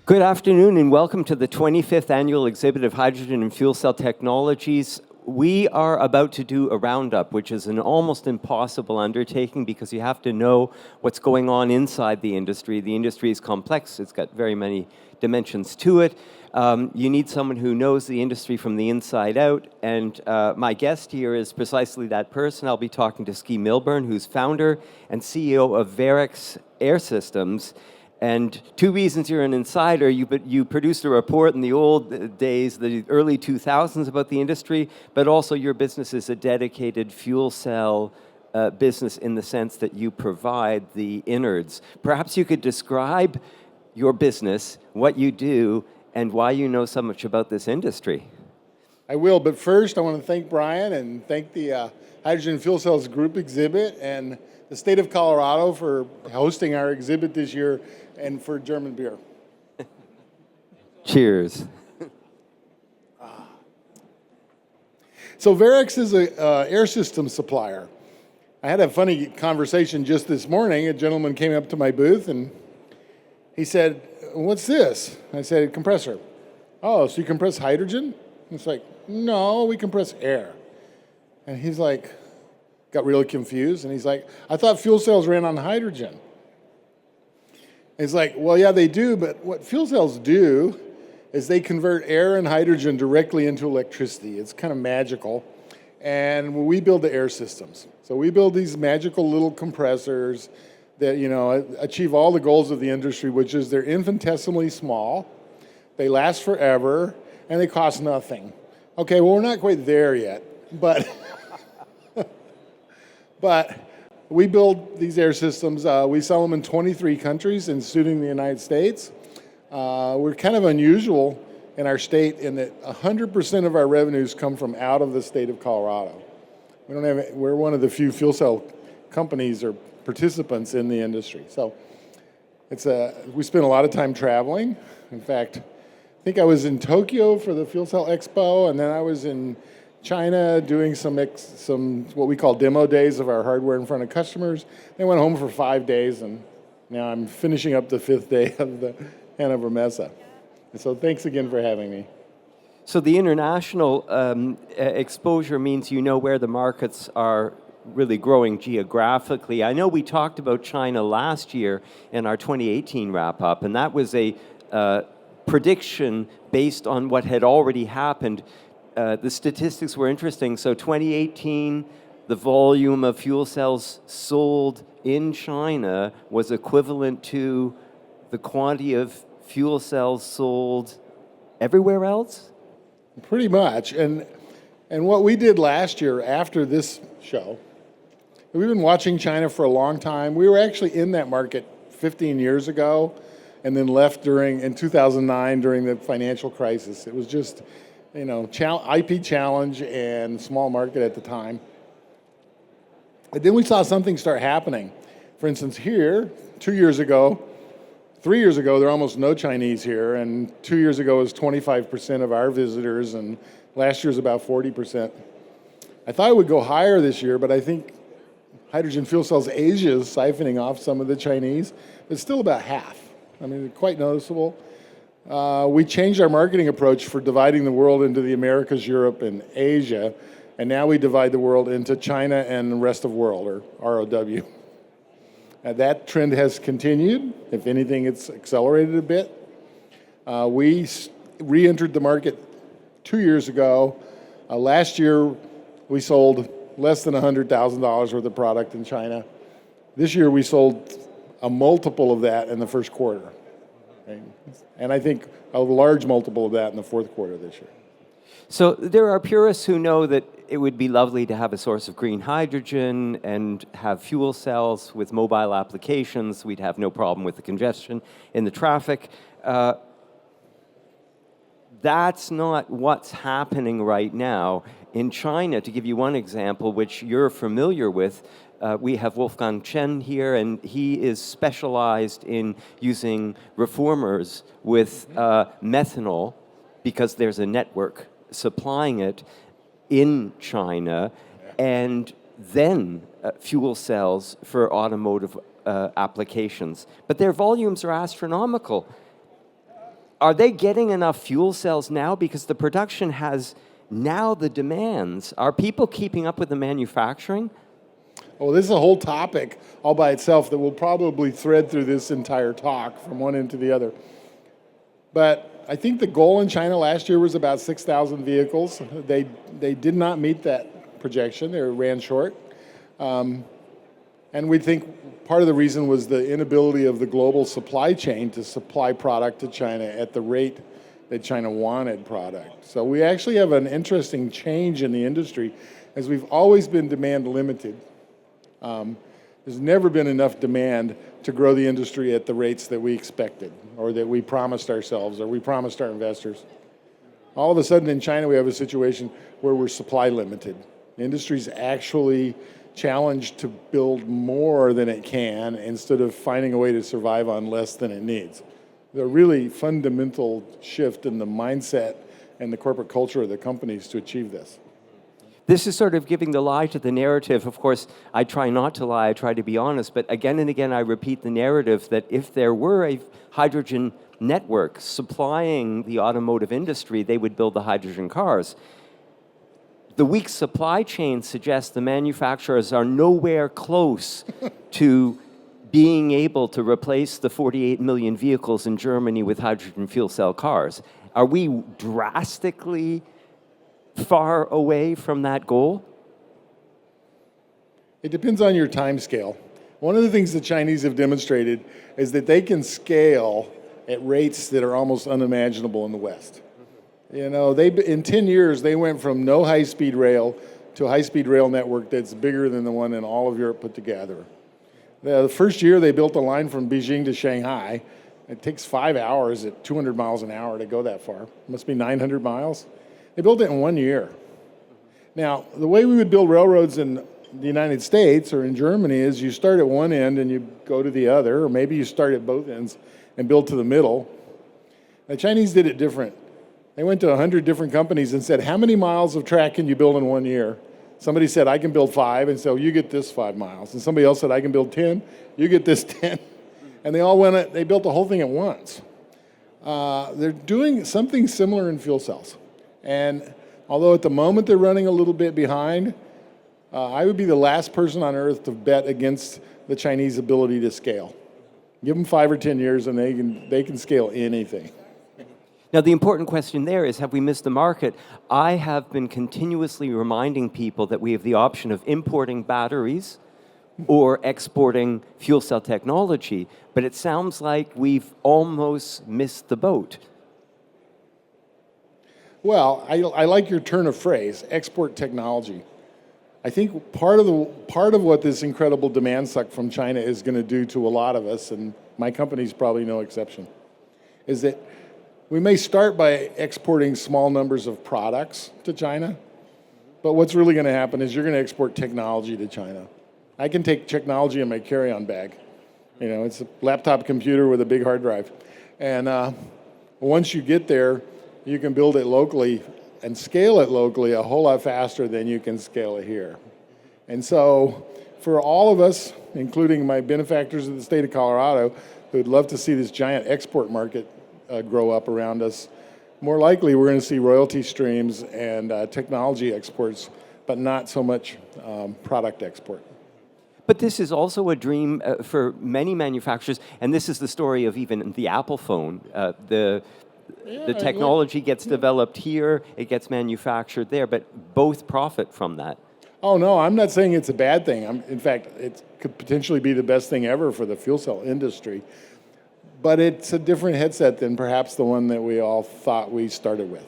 Good afternoon and welcome to the 25th Annual Exhibit of Hydrogen and Fuel Cell Technologies. We are about to do a roundup, which is an almost impossible undertaking because you have to know what's going on inside the industry. The industry is complex. It's got very many dimensions to it. You need someone who knows the industry from the inside out, and my guest here is precisely that person. I'll be talking to Ski Milburn, who's founder and CEO of VAIREX Air Systems. And two reasons you're an insider: you produced a report in the old days, the early 2000s, about the industry, but also your business is a dedicated fuel cell business in the sense that you provide the innards. Perhaps you could describe your business, what you do, and why you know so much about this industry. I will, but first I want to thank Brian and thank the Hydrogen Fuel Cells Group exhibit and the state of Colorado for hosting our exhibit this year and for German beer. Cheers. So VAIREX is an air system supplier. I had a funny conversation just this morning. A gentleman came up to my booth and he said, "What's this?" I said, "Compressor." "Oh, so you compress hydrogen?" It's like, "No, we compress air." And he's like, got really confused, and he's like, "I thought fuel cells ran on hydrogen." He's like, "Well, yeah, they do, but what fuel cells do is they convert air and hydrogen directly into electricity. It's kind of magical. And we build the air systems. So we build these magical little compressors that, achieve all the goals of the industry, which is they're infinitesimally small, they last forever, and they cost nothing." Okay, well, we're not quite there yet, but but we build these air systems. We sell them in 23 countries, including the United States. We're kind of unusual in our state in that 100% of our revenues come from out of the state of Colorado. We're one of the few fuel cell companies or participants in the industry. So we spend a lot of time traveling. In fact, I think I was in Tokyo for the Fuel Cell Expo, and then I was in China doing some what we call demo days of our hardware in front of customers. They went home for 5 days, and now I'm finishing up the 5th day of the Hanover Messe. And so thanks again for having me. So the international exposure means you know where the markets are really growing geographically. I know we talked about China last year in our 2018 wrap-up, and that was a prediction based on what had already happened. The statistics were interesting. So 2018, the volume of fuel cells sold in China was equivalent to the quantity of fuel cells sold everywhere else? Pretty much. And what we did last year after this show, we've been watching China for a long time. We were actually in that market 15 years ago and then left in 2009 during the financial crisis. It was just IP challenge and small market at the time. And then we saw something start happening. For instance, here, 3 years ago, there were almost no Chinese here, and 2 years ago it was 25% of our visitors, and last year was about 40%. I thought it would go higher this year, but I think Hydrogen Fuel Cells Asia is siphoning off some of the Chinese, but still about half. I mean, quite noticeable. We changed our marketing approach for dividing the world into the Americas, Europe, and Asia, and now we divide the world into China and the rest of the world, or ROW. That trend has continued. If anything, it's accelerated a bit. We re-entered the market 2 years ago. Last year, we sold less than $100,000 worth of product in China. This year, we sold a multiple of that in the first quarter. Right? And I think a large multiple of that in the fourth quarter this year. So there are purists who know that it would be lovely to have a source of green hydrogen and have fuel cells with mobile applications. We'd have no problem with the congestion in the traffic. That's not what's happening right now. In China, to give you one example, which you're familiar with, we have Wolfgang Chen here, and he is specialized in using reformers with methanol because there's a network supplying it in China, and then fuel cells for automotive applications. But their volumes are astronomical. Are they getting enough fuel cells now? Because the production has now the demands. Are people keeping up with the manufacturing? Well, this is a whole topic all by itself that will probably thread through this entire talk from one end to the other. But I think the goal in China last year was about 6,000 vehicles. They did not meet that projection. They ran short. And we think part of the reason was the inability of the global supply chain to supply product to China at the rate that China wanted product. So we actually have an interesting change in the industry, as we've always been demand limited. There's never been enough demand to grow the industry at the rates that we expected, or that we promised ourselves, or we promised our investors. All of a sudden in China, we have a situation where we're supply limited. The industry's actually challenged to build more than it can instead of finding a way to survive on less than it needs. The really fundamental shift in the mindset and the corporate culture of the companies to achieve this. This is sort of giving the lie to the narrative. Of course, I try not to lie, I try to be honest, but again and again I repeat the narrative that if there were a hydrogen network supplying the automotive industry, they would build the hydrogen cars. The weak supply chain suggests the manufacturers are nowhere close to being able to replace the 48 million vehicles in Germany with hydrogen fuel cell cars. Are we drastically far away from that goal? It depends on your time scale. One of the things the Chinese have demonstrated is that they can scale at rates that are almost unimaginable in the West. You know, in 10 years, they went from no high-speed rail to a high-speed rail network that's bigger than the one in all of Europe put together. The first year, they built a line from Beijing to Shanghai. It takes 5 hours at 200 miles an hour to go that far. It must be 900 miles. They built it in 1 year. Now, the way we would build railroads in the United States or in Germany is you start at one end and you go to the other, or maybe you start at both ends and build to the middle. The Chinese did it different. They went to 100 different companies and said, how many miles of track can you build in 1 year? Somebody said, I can build 5, and so you get this 5 miles. And somebody else said, I can build 10, you get this 10. And they all went, they built the whole thing at once. They're doing something similar in fuel cells. And although at the moment they're running a little bit behind, I would be the last person on earth to bet against the Chinese ability to scale. Give them 5 or 10 years and they can scale anything. Now, the important question there is, have we missed the market? I have been continuously reminding people that we have the option of importing batteries or exporting fuel cell technology, but it sounds like we've almost missed the boat. Well, I like your turn of phrase, export technology. I think part of what this incredible demand suck from China is going to do to a lot of us, and my company's probably no exception, is that we may start by exporting small numbers of products to China, but what's really going to happen is you're going to export technology to China. I can take technology in my carry-on bag. You know, it's a laptop computer with a big hard drive. And once you get there, you can build it locally and scale it locally a whole lot faster than you can scale it here. And so for all of us, including my benefactors of the state of Colorado, who would love to see this giant export market grow up around us, more likely we're going to see royalty streams and technology exports, but not so much product export. But this is also a dream for many manufacturers, and this is the story of even the Apple phone. The technology gets developed here, it gets manufactured there, but both profit from that. Oh, no, I'm not saying it's a bad thing. In fact, it could potentially be the best thing ever for the fuel cell industry. But it's a different headset than perhaps the one that we all thought we started with.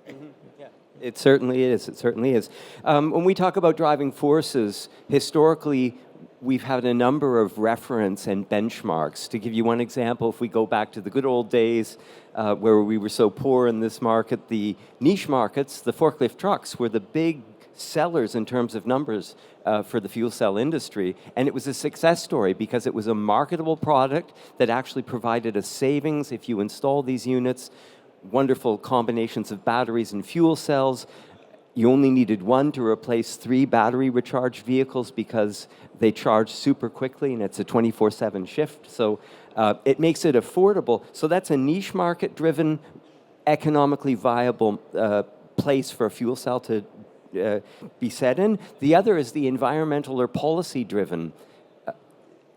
Mm-hmm. Yeah. It certainly is. It certainly is. When we talk about driving forces, historically, we've had a number of reference and benchmarks. To give you one example, if we go back to the good old days where we were so poor in this market, the niche markets, the forklift trucks were the big sellers in terms of numbers for the fuel cell industry. And it was a success story because it was a marketable product that actually provided a savings if you install these units, wonderful combinations of batteries and fuel cells. You only needed one to replace 3 battery recharged vehicles because they charge super quickly and it's a 24/7 shift. So It makes it affordable. So that's a niche market-driven, economically viable place for a fuel cell to be set in. The other is the environmental or policy-driven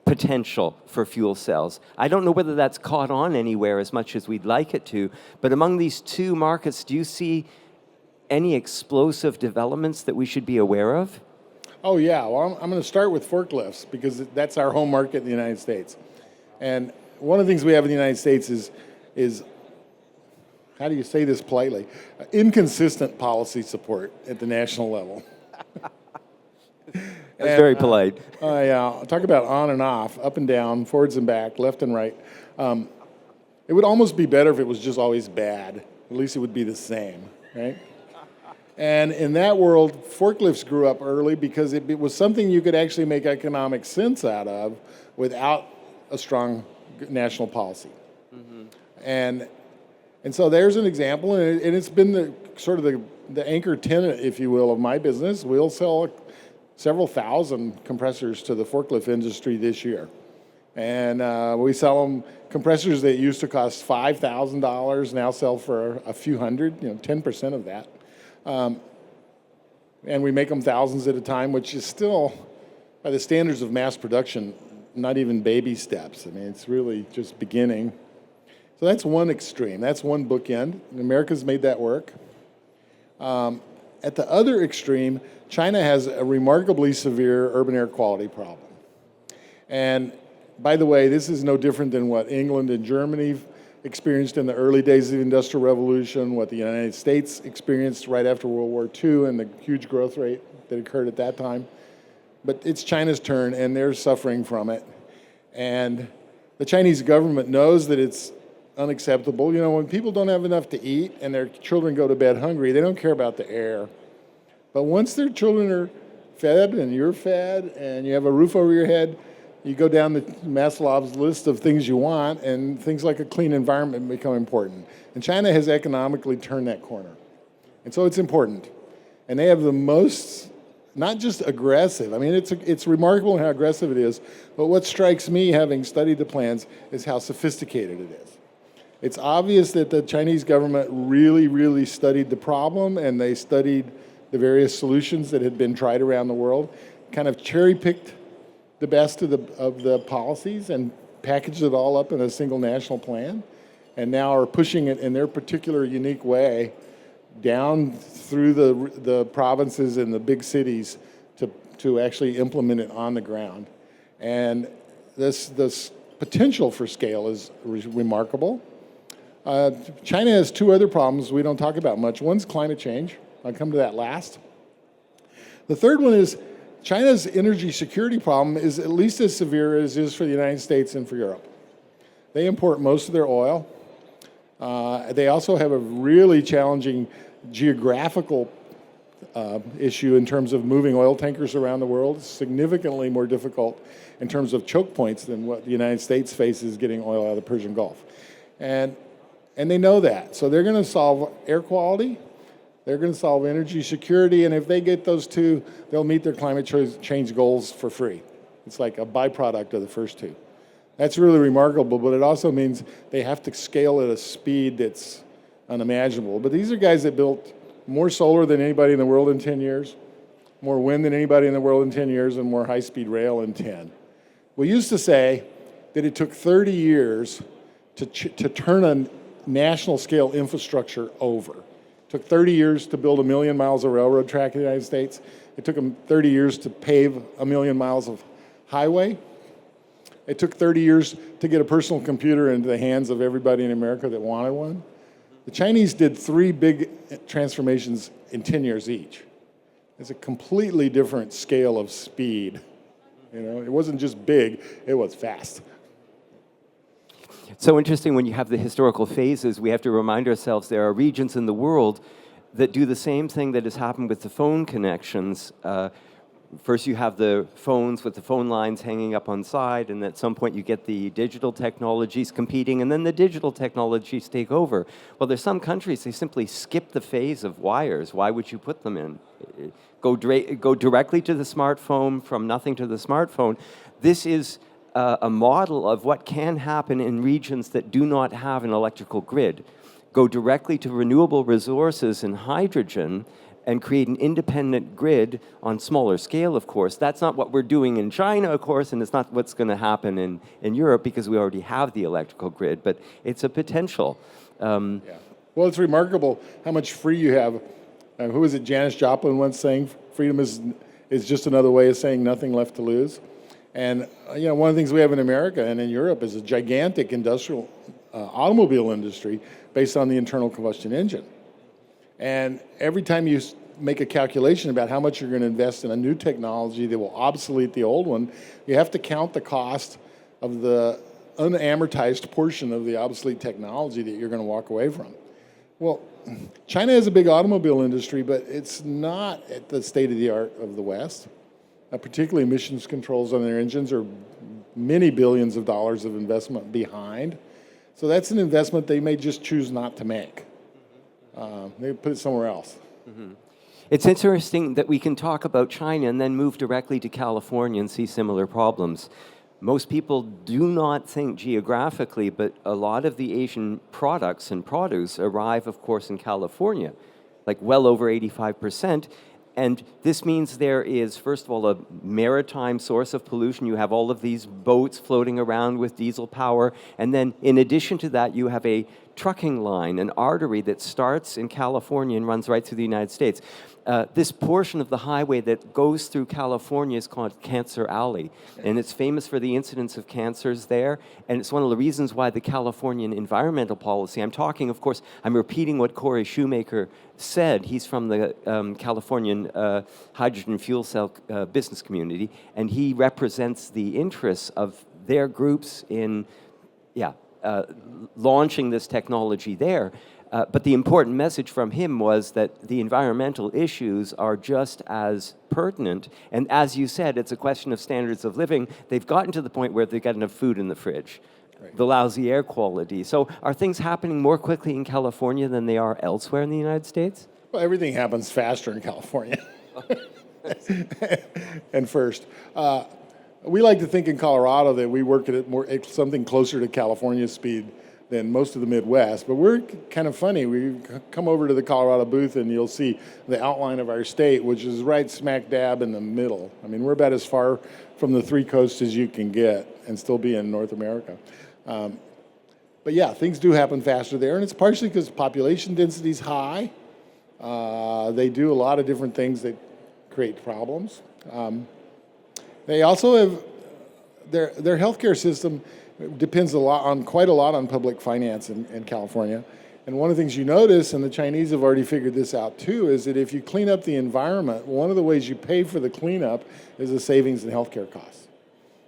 potential for fuel cells. I don't know whether that's caught on anywhere as much as we'd like it to, but among these two markets, do you see any explosive developments that we should be aware of? Oh, yeah. Well, I'm going to start with forklifts because that's our home market in the United States. And one of the things we have in the United States is how do you say this politely? Inconsistent policy support at the national level. That's very polite. Yeah, talk about on and off, up and down, forwards and back, left and right. It would almost be better if it was just always bad. At least it would be the same, right? And in that world, forklifts grew up early because it was something you could actually make economic sense out of without a strong national policy. And so there's an example, and it's been the anchor tenant, if you will, of my business. We'll sell several thousand compressors to the forklift industry this year. And we sell them compressors that used to cost $5,000, now sell for a few hundred, 10% of that. And we make them thousands at a time, which is still, by the standards of mass production, not even baby steps. I mean, it's really just beginning. So that's one extreme. That's one bookend. And America's made that work. At the other extreme, China has a remarkably severe urban air quality problem. And by the way, this is no different than what England and Germany experienced in the early days of the Industrial Revolution, what the United States experienced right after World War II and the huge growth rate that occurred at that time. But it's China's turn, and they're suffering from it. And the Chinese government knows that it's unacceptable. When people don't have enough to eat and their children go to bed hungry, they don't care about the air. But once their children are fed and you're fed and you have a roof over your head, you go down the Maslow's list of things you want, and things like a clean environment become important. And China has economically turned that corner. And so it's important. And they have the most, not just aggressive, I mean, it's remarkable how aggressive it is, but what strikes me, having studied the plans, is how sophisticated it is. It's obvious that the Chinese government really, really studied the problem, and they studied the various solutions that had been tried around the world, kind of cherry-picked the best of the policies and packaged it all up in a single national plan, and now are pushing it in their particular unique way down through the provinces and the big cities to actually implement it on the ground. And this potential for scale is remarkable. China has two other problems we don't talk about much. One's climate change. I'll come to that last. The third one is China's energy security problem is at least as severe as it is for the United States and for Europe. They import most of their oil. They also have a really challenging geographical issue in terms of moving oil tankers around the world. It's significantly more difficult in terms of choke points than what the United States faces getting oil out of the Persian Gulf. And they know that. So they're going to solve air quality. They're going to solve energy security. And if they get those two, they'll meet their climate change goals for free. It's like a byproduct of the first two. That's really remarkable, but it also means they have to scale at a speed that's unimaginable. But these are guys that built more solar than anybody in the world in 10 years, more wind than anybody in the world in 10 years, and more high-speed rail in 10. We used to say that it took 30 years to turn a national-scale infrastructure over. It took 30 years to build 1 million miles of railroad track in the United States. It took them 30 years to pave 1 million miles of highway. It took 30 years to get a personal computer into the hands of everybody in America that wanted one. The Chinese did 3 big transformations in 10 years each. It's a completely different scale of speed. It wasn't just big, it was fast. It's so interesting when you have the historical phases, we have to remind ourselves there are regions in the world that do the same thing that has happened with the phone connections. First you have the phones with the phone lines hanging up on side, and at some point you get the digital technologies competing, and then the digital technologies take over. Well, there's some countries, they simply skip the phase of wires. Why would you put them in? Go directly to the smartphone, from nothing to the smartphone. This is a model of what can happen in regions that do not have an electrical grid. Go directly to renewable resources and hydrogen and create an independent grid on smaller scale, of course. That's not what we're doing in China, of course, and it's not what's going to happen in Europe because we already have the electrical grid, but it's a potential. Yeah. Well, it's remarkable how much free you have. Who was it, Janis Joplin once saying, freedom is just another way of saying nothing left to lose. And one of the things we have in America and in Europe is a gigantic industrial automobile industry based on the internal combustion engine. And every time you make a calculation about how much you're going to invest in a new technology that will obsolete the old one, you have to count the cost of the unamortized portion of the obsolete technology that you're going to walk away from. Well, China has a big automobile industry, but it's not at the state of the art of the West. Particularly emissions controls on their engines are many billions of dollars of investment behind. So that's an investment they may just choose not to make. They put it somewhere else. Mm-hmm. It's interesting that we can talk about China and then move directly to California and see similar problems. Most people do not think geographically, but a lot of the Asian products and produce arrive, of course, in California, like well over 85%. And this means there is, first of all, a maritime source of pollution. You have all of these boats floating around with diesel power. And then in addition to that, you have a trucking line, an artery that starts in California and runs right through the United States. This portion of the highway that goes through California is called Cancer Alley, and it's famous for the incidence of cancers there, and it's one of the reasons why the Californian environmental policy, I'm repeating what Corey Shoemaker said. He's from the Californian hydrogen fuel cell business community, and he represents the interests of their groups in, launching this technology there. But the important message from him was that the environmental issues are just as pertinent. And as you said, it's a question of standards of living. They've gotten to the point where they've got enough food in the fridge, right. The lousy air quality. So are things happening more quickly in California than they are elsewhere in the United States? Well, everything happens faster in California. And first. We like to think in Colorado that we work at something closer to California speed than most of the Midwest, but we're kind of funny. We come over to the Colorado booth and you'll see the outline of our state, which is right smack dab in the middle. I mean, we're about as far from the three coasts as you can get and still be in North America. But yeah, things do happen faster there, and it's partially because population density is high. They do a lot of different things that create problems. They also have their healthcare system depends quite a lot on public finance in California. And one of the things you notice, and the Chinese have already figured this out too, is that if you clean up the environment, one of the ways you pay for the cleanup is a savings in healthcare costs.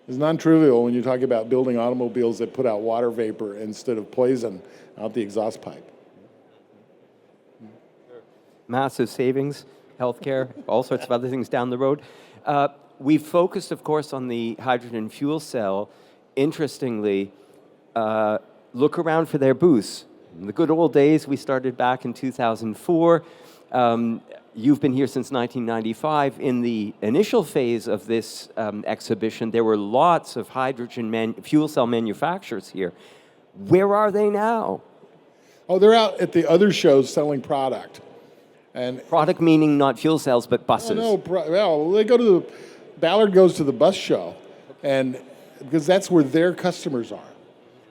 It's non-trivial when you talk about building automobiles that put out water vapor instead of poison out the exhaust pipe. Massive savings, healthcare, all sorts of other things down the road. We've focused, of course, on the hydrogen fuel cell. Interestingly, look around for their booths. In the good old days, we started back in 2004. You've been here since 1995. In the initial phase of this exhibition, there were lots of hydrogen fuel cell manufacturers here. Where are they now? Oh, they're out at the other shows selling product. And product meaning not fuel cells, but buses. Well, they go to Ballard goes to the bus show, and because that's where their customers are.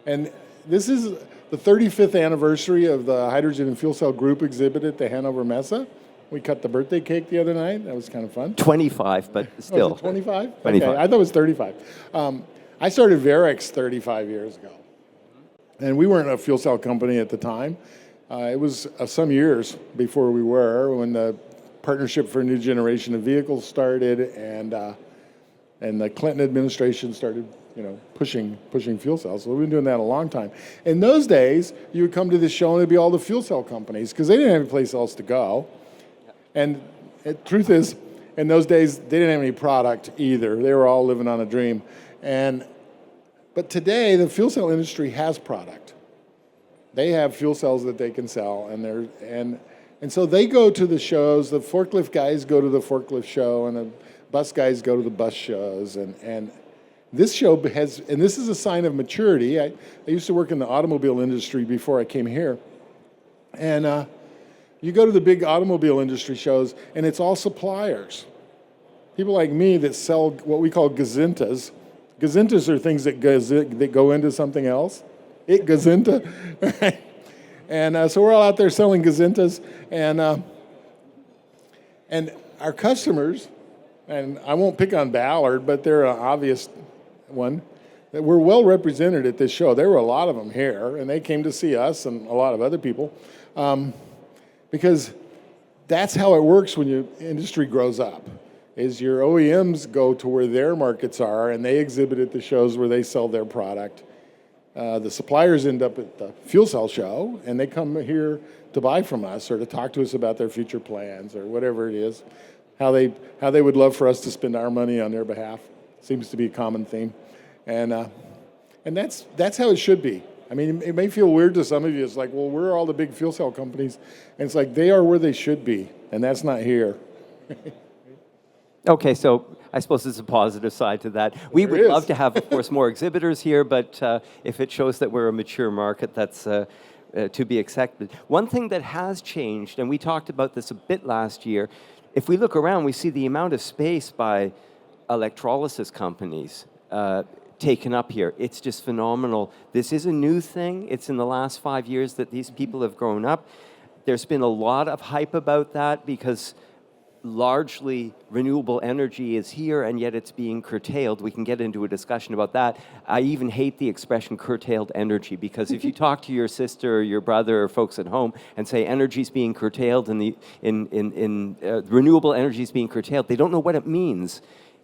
And this is the 35th anniversary of the Hydrogen and Fuel Cell Group exhibit at the Hanover Messe. We cut the birthday cake the other night. That was kind of fun. 25, but still. Was it 25? 25. Okay, I thought it was 35. I started VAIREX 35 years ago. And we weren't a fuel cell company at the time. It was some years before we were, when the Partnership for a New Generation of Vehicles started, and the Clinton administration started, pushing fuel cells. So we've been doing that a long time. In those days, you would come to this show and it'd be all the fuel cell companies because they didn't have any place else to go. And the truth is, in those days, they didn't have any product either. They were all living on a dream. But today, the fuel cell industry has product. They have fuel cells that they can sell, and so they go to the shows. The forklift guys go to the forklift show, and the bus guys go to the bus shows, and this show has, and this is a sign of maturity. I used to work in the automobile industry before I came here. And you go to the big automobile industry shows, and it's all suppliers. People like me that sell what we call gazintas. Gazintas are things that go into something else. It gazinta. And so we're all out there selling gazintas. And our customers, and I won't pick on Ballard, but they're an obvious one, that we're well represented at this show. There were a lot of them here, and they came to see us and a lot of other people, because that's how it works when your industry grows up, is your OEMs go to where their markets are, and they exhibit at the shows where they sell their product. The suppliers end up at the fuel cell show, and they come here to buy from us or to talk to us about their future plans or whatever it is, how they would love for us to spend our money on their behalf. Seems to be a common theme, and that's how it should be. I mean, it may feel weird to some of you. It's like, well, where are all the big fuel cell companies? And it's like, they are where they should be, and that's not here. Okay, so I suppose there's a positive side to that. We would love to have, of course, more exhibitors here, but if it shows that we're a mature market, that's to be accepted. One thing that has changed, and we talked about this a bit last year, if we look around, we see the amount of space by electrolysis companies taken up here. It's just phenomenal. This is a new thing. It's in the last 5 years that these people have grown up. There's been a lot of hype about that because largely renewable energy is here, and yet it's being curtailed. We can get into a discussion about that. I even hate the expression curtailed energy, because if you talk to your sister or your brother or folks at home and say energy's being curtailed and renewable energy is being curtailed, they don't know what it means.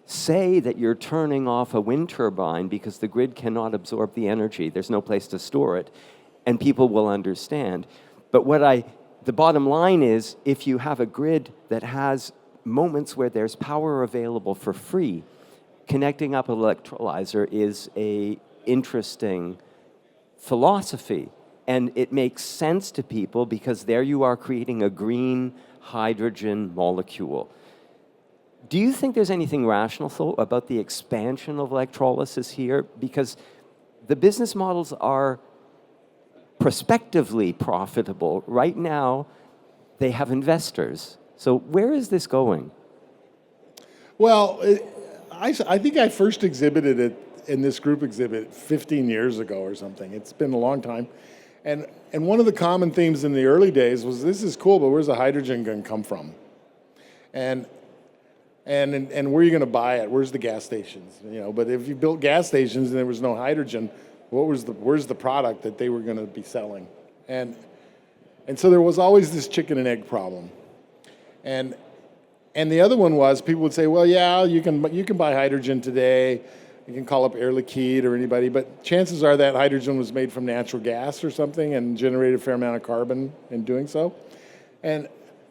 Say that you're turning off a wind turbine because the grid cannot absorb the energy. There's no place to store it, and people will understand. But the bottom line is, if you have a grid that has moments where there's power available for free, connecting up an electrolyzer is a interesting philosophy. And it makes sense to people because there you are creating a green hydrogen molecule. Do you think there's anything rational, though, about the expansion of electrolysis here? Because the business models are prospectively profitable. Right now, they have investors. So where is this going? Well, I think I first exhibited it in this group exhibit 15 years ago or something. It's been a long time. And one of the common themes in the early days was, this is cool, but where's the hydrogen going to come from? And where are you going to buy it? Where's the gas stations? But if you built gas stations and there was no hydrogen, where's the product that they were going to be selling? And so there was always this chicken and egg problem. And the other one was, people would say, well, yeah, you can buy hydrogen today. You can call up Air Liquide or anybody, but chances are that hydrogen was made from natural gas or something and generated a fair amount of carbon in doing so. And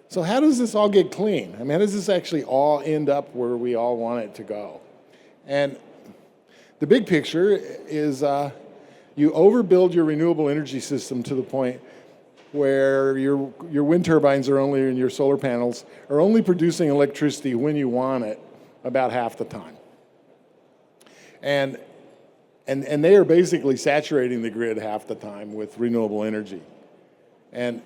so how does this all get clean? I mean, how does this actually all end up where we all want it to go? And the big picture is you overbuild your renewable energy system to the point where your wind turbines are only, and your solar panels are only producing electricity when you want it about half the time. And they are basically saturating the grid half the time with renewable energy. And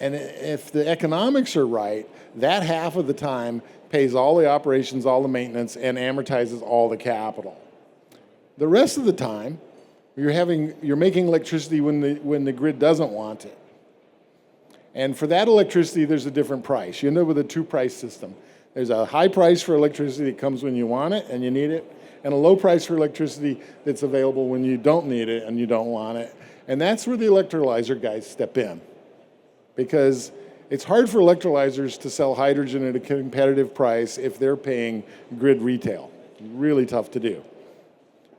if the economics are right, that half of the time pays all the operations, all the maintenance, and amortizes all the capital. The rest of the time, you're making electricity when the grid doesn't want it. And for that electricity, there's a different price. You end up with a two-price system. There's a high price for electricity that comes when you want it and you need it, and a low price for electricity that's available when you don't need it and you don't want it. And that's where the electrolyzer guys step in. Because it's hard for electrolyzers to sell hydrogen at a competitive price if they're paying grid retail. Really tough to do.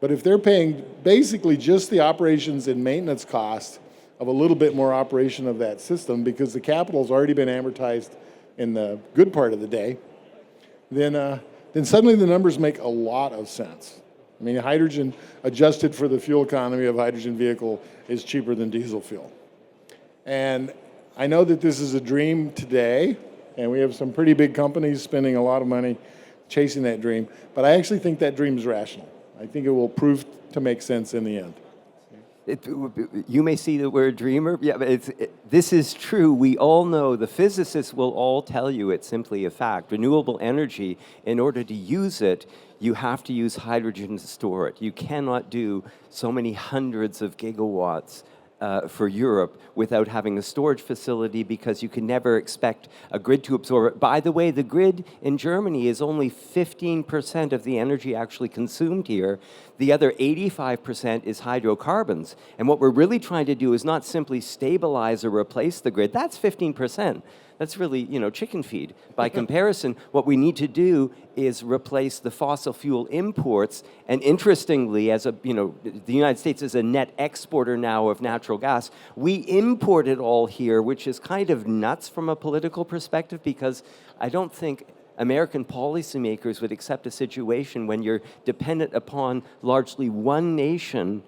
But if they're paying basically just the operations and maintenance cost of a little bit more operation of that system, because the capital's already been amortized in the good part of the day, then suddenly the numbers make a lot of sense. I mean, hydrogen adjusted for the fuel economy of a hydrogen vehicle is cheaper than diesel fuel. And I know that this is a dream today, and we have some pretty big companies spending a lot of money chasing that dream, but I actually think that dream is rational. I think it will prove to make sense in the end. You may see that we're a dreamer. Yeah, but this is true. We all know, the physicists will all tell you it's simply a fact. Renewable energy, in order to use it, you have to use hydrogen to store it. You cannot do so many hundreds of gigawatts for Europe without having a storage facility, because you can never expect a grid to absorb it. By the way, the grid in Germany is only 15% of the energy actually consumed here. The other 85% is hydrocarbons. And what we're really trying to do is not simply stabilize or replace the grid. That's 15%. That's really, chicken feed. By comparison, what we need to do is replace the fossil fuel imports. And interestingly, the United States is a net exporter now of natural gas. We import it all here, which is kind of nuts from a political perspective, because I don't think American policymakers would accept a situation when you're dependent upon largely one nation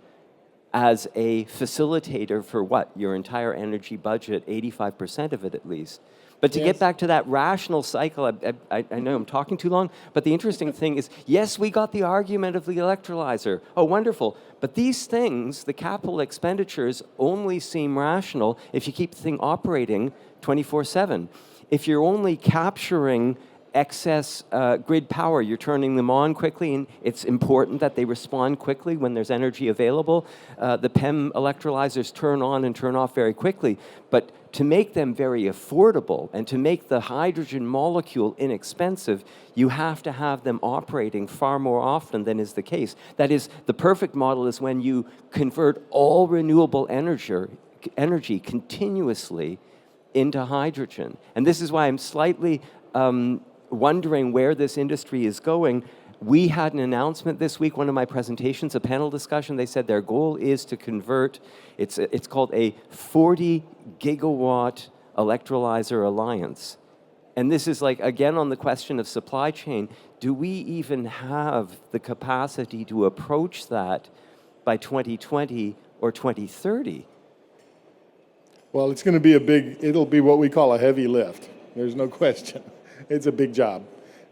as a facilitator for your entire energy budget, 85% of it at least. But to get back to that rational cycle, I know I'm talking too long, but the interesting thing is, yes, we got the argument of the electrolyzer. Oh, wonderful. But these things, the capital expenditures, only seem rational if you keep the thing operating 24/7. If you're only capturing excess grid power, you're turning them on quickly, and it's important that they respond quickly when there's energy available. The PEM electrolyzers turn on and turn off very quickly, but to make them very affordable and to make the hydrogen molecule inexpensive, you have to have them operating far more often than is the case. That is, the perfect model is when you convert all renewable energy continuously into hydrogen. And this is why I'm slightly wondering where this industry is going. We had an announcement this week, one of my presentations, a panel discussion. They said their goal is to convert, it's called a 40 gigawatt electrolyzer alliance. And this is again, on the question of supply chain, do we even have the capacity to approach that by 2020 or 2030? Well, it's going to be it'll be what we call a heavy lift. There's no question. It's a big job.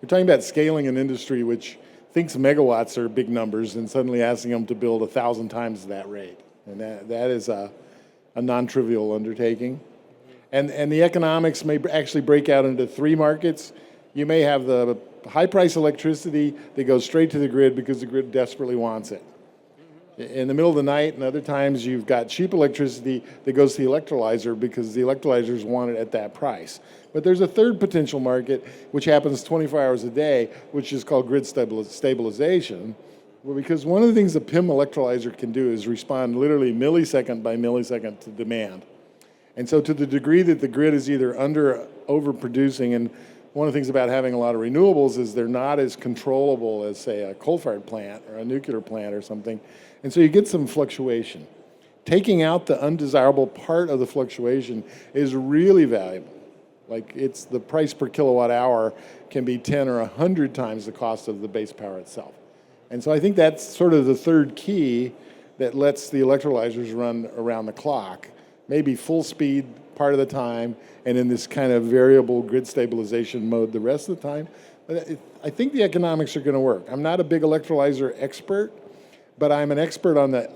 We're talking about scaling an industry which thinks megawatts are big numbers and suddenly asking them to build 1,000 times that rate. And that is a non-trivial undertaking. And the economics may actually break out into three markets. You may have the high-price electricity that goes straight to the grid because the grid desperately wants it. In the middle of the night and other times, you've got cheap electricity that goes to the electrolyzer because the electrolyzers want it at that price. But there's a third potential market, which happens 24 hours a day, which is called grid stabilization. Well, because one of the things the PEM electrolyzer can do is respond literally millisecond by millisecond to demand. And so to the degree that the grid is either overproducing, and one of the things about having a lot of renewables is they're not as controllable as, say, a coal-fired plant or a nuclear plant or something. And so you get some fluctuation. Taking out the undesirable part of the fluctuation is really valuable. It's the price per kilowatt hour can be 10 or 100 times the cost of the base power itself. And so I think that's sort of the third key that lets the electrolyzers run around the clock, maybe full speed part of the time, and in this kind of variable grid stabilization mode the rest of the time. But I think the economics are going to work. I'm not a big electrolyzer expert, but I'm an expert on the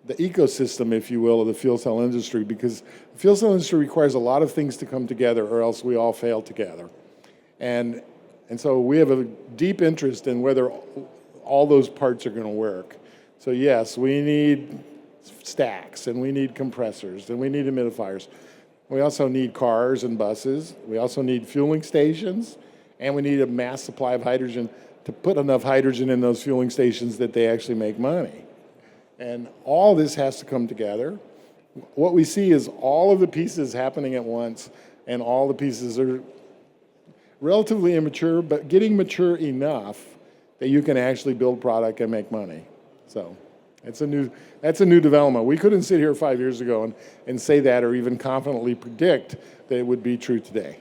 ecosystem, if you will, of the fuel cell industry, because the fuel cell industry requires a lot of things to come together, or else we all fail together. And so we have a deep interest in whether all those parts are going to work. So yes, we need stacks, and we need compressors, and we need humidifiers. We also need cars and buses. We also need fueling stations, and we need a mass supply of hydrogen to put enough hydrogen in those fueling stations that they actually make money. And all this has to come together. What we see is all of the pieces happening at once, and all the pieces are relatively immature, but getting mature enough that you can actually build product and make money. So that's a new development. We couldn't sit here 5 years ago and say that, or even confidently predict that it would be true today.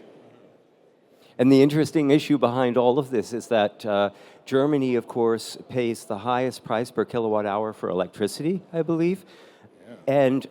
And the interesting issue behind all of this is that Germany, of course, pays the highest price per kilowatt hour for electricity, I believe. Yeah. And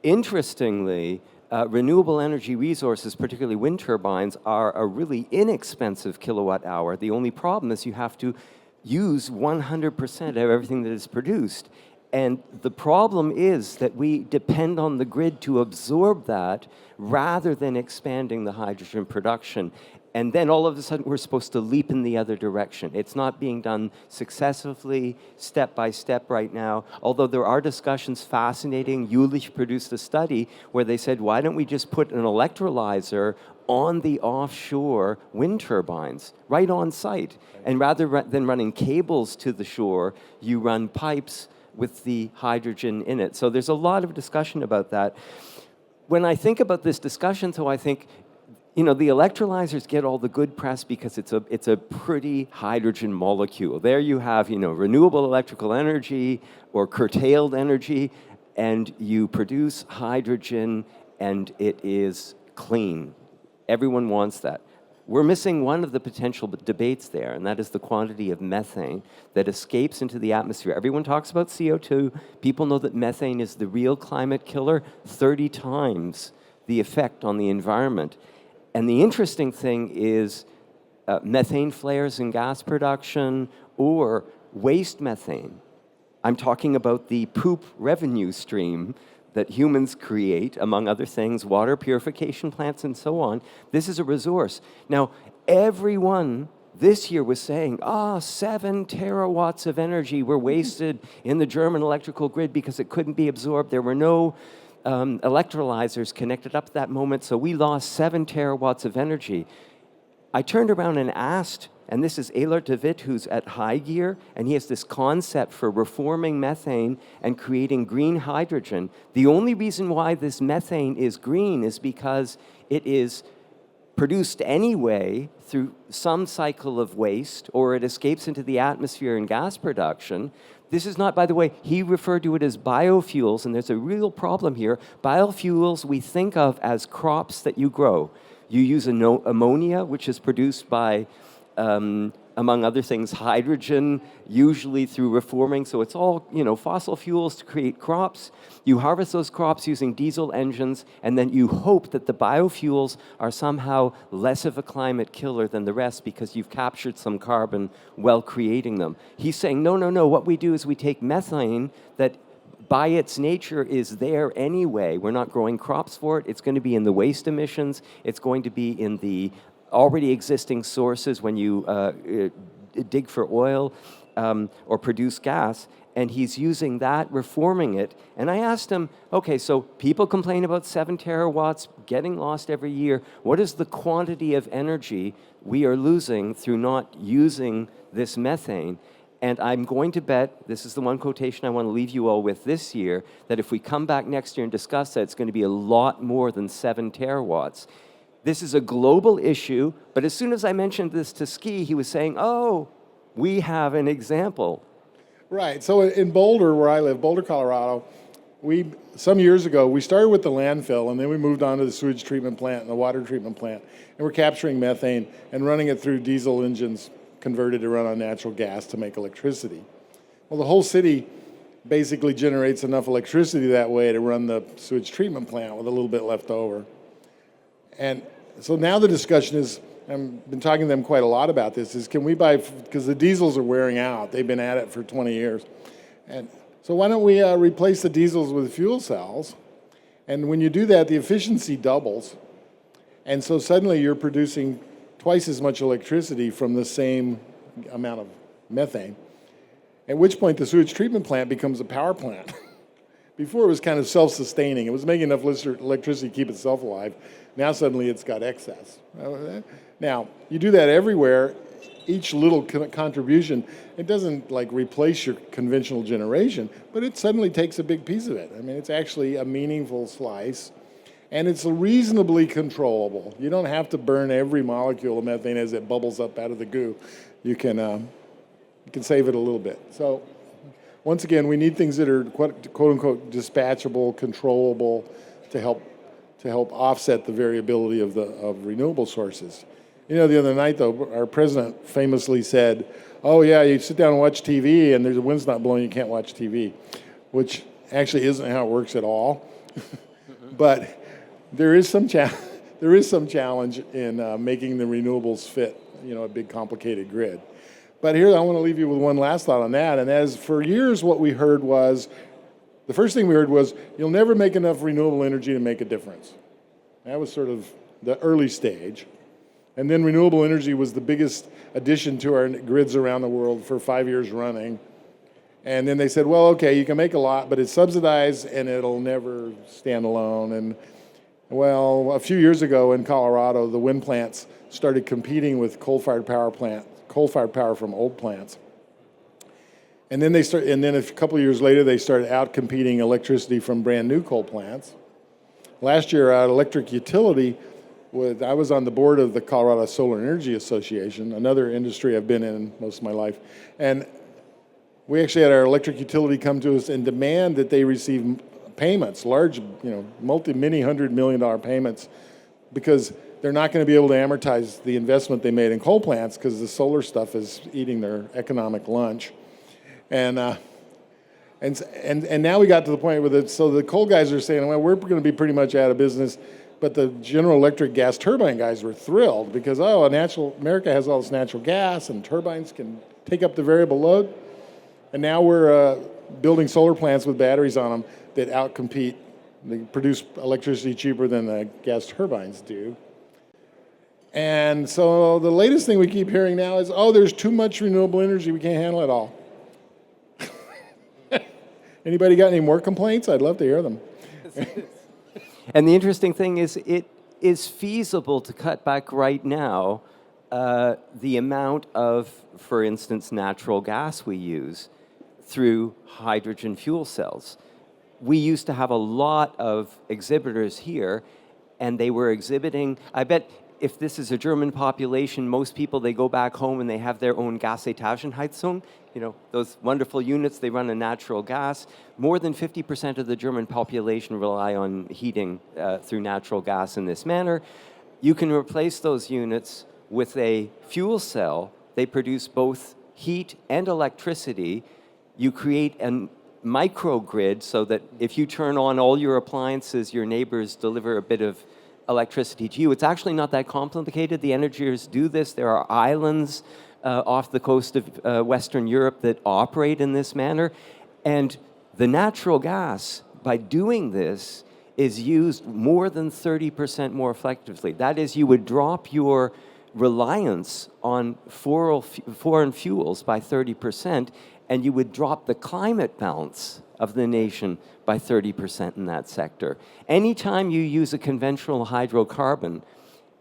interestingly, renewable energy resources, particularly wind turbines, are a really inexpensive kilowatt hour. The only problem is you have to use 100% of everything that is produced. And the problem is that we depend on the grid to absorb that rather than expanding the hydrogen production. And then all of a sudden, we're supposed to leap in the other direction. It's not being done successively, step by step right now, although there are discussions, fascinating. Jülich produced a study where they said, why don't we just put an electrolyzer on the offshore wind turbines, right on site? And rather than running cables to the shore, you run pipes with the hydrogen in it. So there's a lot of discussion about that. When I think about this discussion, though, I think, the electrolyzers get all the good press because it's a pretty hydrogen molecule. There you have, renewable electrical energy or curtailed energy, and you produce hydrogen, and it is clean. Everyone wants that. We're missing one of the potential debates there, and that is the quantity of methane that escapes into the atmosphere. Everyone talks about CO2. People know that methane is the real climate killer, 30 times the effect on the environment. And the interesting thing is methane flares in gas production or waste methane. I'm talking about the poop revenue stream that humans create, among other things, water purification plants and so on. This is a resource. Now, everyone this year was saying, 7 terawatts of energy were wasted in the German electrical grid because it couldn't be absorbed. There were no electrolyzers connected up at that moment, so we lost 7 terawatts of energy. I turned around and asked, and this is Eilert de Wit, who's at High Gear, and he has this concept for reforming methane and creating green hydrogen. The only reason why this methane is green is because it is produced anyway through some cycle of waste, or it escapes into the atmosphere in gas production. This is not, by the way, he referred to it as biofuels, and there's a real problem here. Biofuels we think of as crops that you grow. You use ammonia, which is produced by among other things, hydrogen, usually through reforming. So it's all, fossil fuels to create crops. You harvest those crops using diesel engines, and then you hope that the biofuels are somehow less of a climate killer than the rest because you've captured some carbon while creating them. He's saying, no. What we do is we take methane that by its nature is there anyway. We're not growing crops for it. It's going to be in the waste emissions. It's going to be in the already existing sources when you dig for oil or produce gas, and he's using that, reforming it. And I asked him, okay, so people complain about 7 terawatts getting lost every year. What is the quantity of energy we are losing through not using this methane? And I'm going to bet, this is the one quotation I want to leave you all with this year, that if we come back next year and discuss that, it's going to be a lot more than 7 terawatts. This is a global issue, but as soon as I mentioned this to Ski, he was saying, we have an example. Right. So in Boulder, where I live, Boulder, Colorado, some years ago, we started with the landfill, and then we moved on to the sewage treatment plant and the water treatment plant, and we're capturing methane and running it through diesel engines converted to run on natural gas to make electricity. Well, the whole city basically generates enough electricity that way to run the sewage treatment plant with a little bit left over. And so now the discussion is, I've been talking to them quite a lot about this, is can we buy, because the diesels are wearing out. They've been at it for 20 years. And so why don't we replace the diesels with fuel cells? And when you do that, the efficiency doubles. And so suddenly you're producing twice as much electricity from the same amount of methane, at which point the sewage treatment plant becomes a power plant. Before it was kind of self-sustaining. It was making enough electricity to keep itself alive. Now suddenly it's got excess. Now, you do that everywhere. Each little contribution, it doesn't replace your conventional generation, but it suddenly takes a big piece of it. I mean, it's actually a meaningful slice, and it's reasonably controllable. You don't have to burn every molecule of methane as it bubbles up out of the goo. You can save it a little bit. So, once again, we need things that are quote-unquote dispatchable, controllable, to help offset the variability of renewable sources. The other night, though, our president famously said, "Oh yeah, you sit down and watch TV, and the wind's not blowing, you can't watch TV," which actually isn't how it works at all. But there is some challenge in making the renewables fit, a big complicated grid. But here, I want to leave you with one last thought on that, and as for years what we heard was, the first thing we heard was, you'll never make enough renewable energy to make a difference. That was sort of the early stage. And then renewable energy was the biggest addition to our grids around the world for 5 years running. And then they said, well, okay, you can make a lot, but it's subsidized and it'll never stand alone. And well, a few years ago in Colorado, the wind plants started competing with coal-fired power from old plants. And then a couple of years later, they started out-competing electricity from brand new coal plants. Last year, our electric utility, I was on the board of the Colorado Solar Energy Association, another industry I've been in most of my life. And we actually had our electric utility come to us and demand that they receive payments, large, many $100 million payments, because they're not going to be able to amortize the investment they made in coal plants because the solar stuff is eating their economic lunch. And now we got to the point where so the coal guys are saying, well, we're going to be pretty much out of business. But the General Electric gas turbine guys were thrilled because, America has all this natural gas and turbines can take up the variable load. And now we're building solar plants with batteries on them that outcompete. They produce electricity cheaper than the gas turbines do. And so the latest thing we keep hearing now is, there's too much renewable energy, we can't handle it all. Anybody got any more complaints? I'd love to hear them. And the interesting thing is, it is feasible to cut back right now the amount of, for instance, natural gas we use through hydrogen fuel cells. We used to have a lot of exhibitors here, and they were exhibiting, I bet if this is a German population, most people, they go back home and they have their own Gasetagenheizung, those wonderful units, they run on natural gas. More than 50% of the German population rely on heating through natural gas in this manner. You can replace those units with a fuel cell. They produce both heat and electricity. You create a microgrid so that if you turn on all your appliances, your neighbors deliver a bit of electricity to you. It's actually not that complicated. The energies do this. There are islands off the coast of Western Europe that operate in this manner. And the natural gas, by doing this, is used more than 30% more effectively. That is, you would drop your reliance on foreign fuels by 30%, and you would drop the climate balance of the nation by 30% in that sector. Anytime you use a conventional hydrocarbon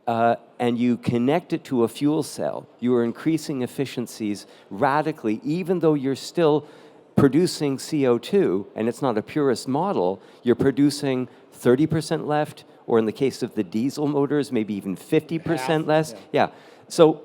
and you connect it to a fuel cell, you are increasing efficiencies radically, even though you're still producing CO2, and it's not a purist model, you're producing 30% left, or in the case of the diesel motors, maybe even 50% less. Yeah. So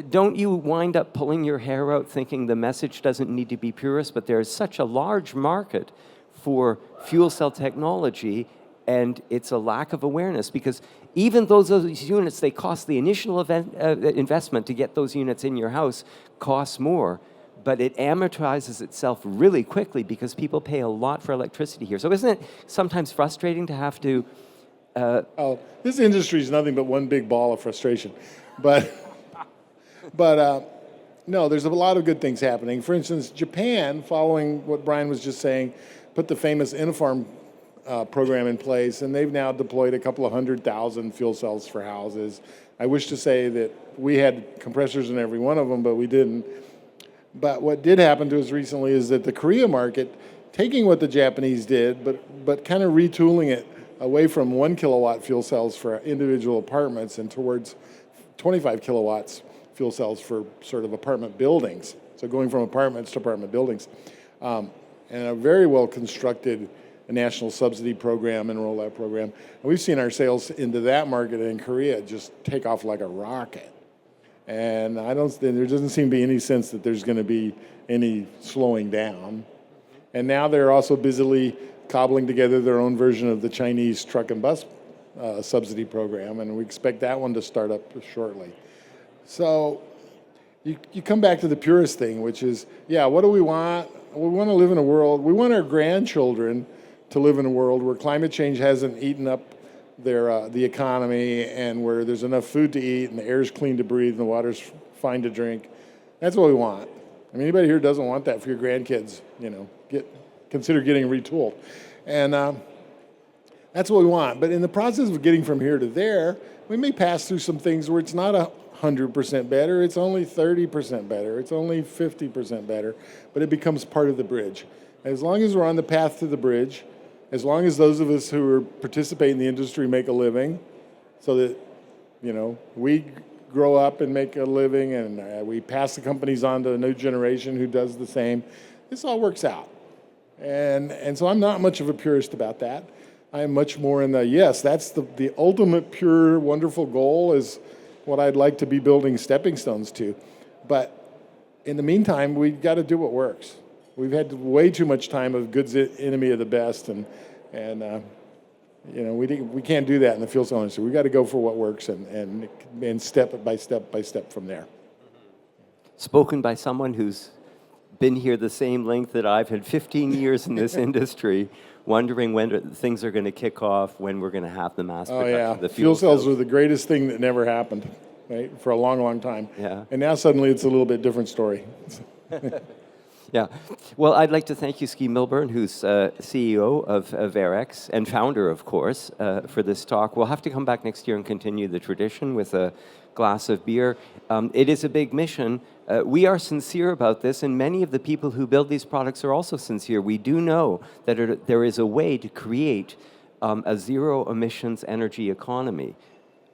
don't you wind up pulling your hair out thinking the message doesn't need to be purist, but there's such a large market for fuel cell technology, and it's a lack of awareness, because even those units, they cost, the initial investment to get those units in your house costs more, but it amortizes itself really quickly because people pay a lot for electricity here. So isn't it sometimes frustrating to have to... this industry is nothing but one big ball of frustration. But no, there's a lot of good things happening. For instance, Japan, following what Brian was just saying, put the famous Innofarm program in place, and they've now deployed a couple of 100,000 fuel cells for houses. I wish to say that we had compressors in every one of them, but we didn't. But what did happen to us recently is that the Korea market, taking what the Japanese did, but kind of retooling it away from 1 kilowatt fuel cells for individual apartments and towards 25 kilowatts fuel cells for sort of apartment buildings. So going from apartments to apartment buildings. And a very well constructed national subsidy program and rollout program. And we've seen our sales into that market in Korea just take off like a rocket. And there doesn't seem to be any sense that there's going to be any slowing down. And now they're also busily cobbling together their own version of the Chinese truck and bus subsidy program, and we expect that one to start up shortly. So you come back to the purest thing, which is, what do we want? We want to live in a world, we want our grandchildren to live in a world where climate change hasn't eaten up the economy, and where there's enough food to eat, and the air's clean to breathe, and the water's fine to drink. That's what we want. I mean, anybody here doesn't want that for your grandkids, consider getting retooled. And that's what we want. But in the process of getting from here to there, we may pass through some things where it's not 100% better, it's only 30% better, it's only 50% better, but it becomes part of the bridge. As long as we're on the path to the bridge, as long as those of us who are participate in the industry make a living, so that, we grow up and make a living and we pass the companies on to a new generation who does the same, this all works out. And so I'm not much of a purist about that. I am much more in the, yes, that's the ultimate pure, wonderful goal is what I'd like to be building stepping stones to. But in the meantime, we've got to do what works. We've had way too much time of good's enemy of the best, and we can't do that in the fuel cell industry. We've got to go for what works and step by step from there. Spoken by someone who's been here the same length that I've had 15 years in this industry, wondering when things are going to kick off, when we're going to have the mass production of the fuel cells were the greatest thing that never happened, right, for a long, long time. Yeah. And now suddenly it's a little bit different story. Yeah. Well, I'd like to thank you, Ski Milburn, who's CEO of VAIREX and founder, of course, for this talk. We'll have to come back next year and continue the tradition with a glass of beer. It is a big mission. We are sincere about this, and many of the people who build these products are also sincere. We do know that there is a way to create a zero-emissions energy economy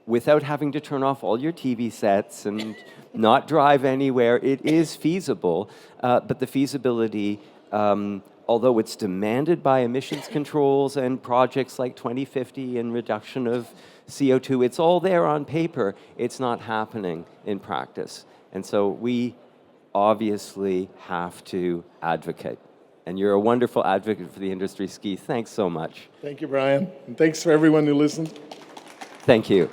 without having to turn off all your TV sets and not drive anywhere. It is feasible, but the feasibility, although it's demanded by emissions controls and projects like 2050 and reduction of CO2, it's all there on paper. It's not happening in practice. And so we obviously have to advocate. And you're a wonderful advocate for the industry, Ski. Thanks so much. Thank you, Brian. And thanks for everyone who listened. Thank you.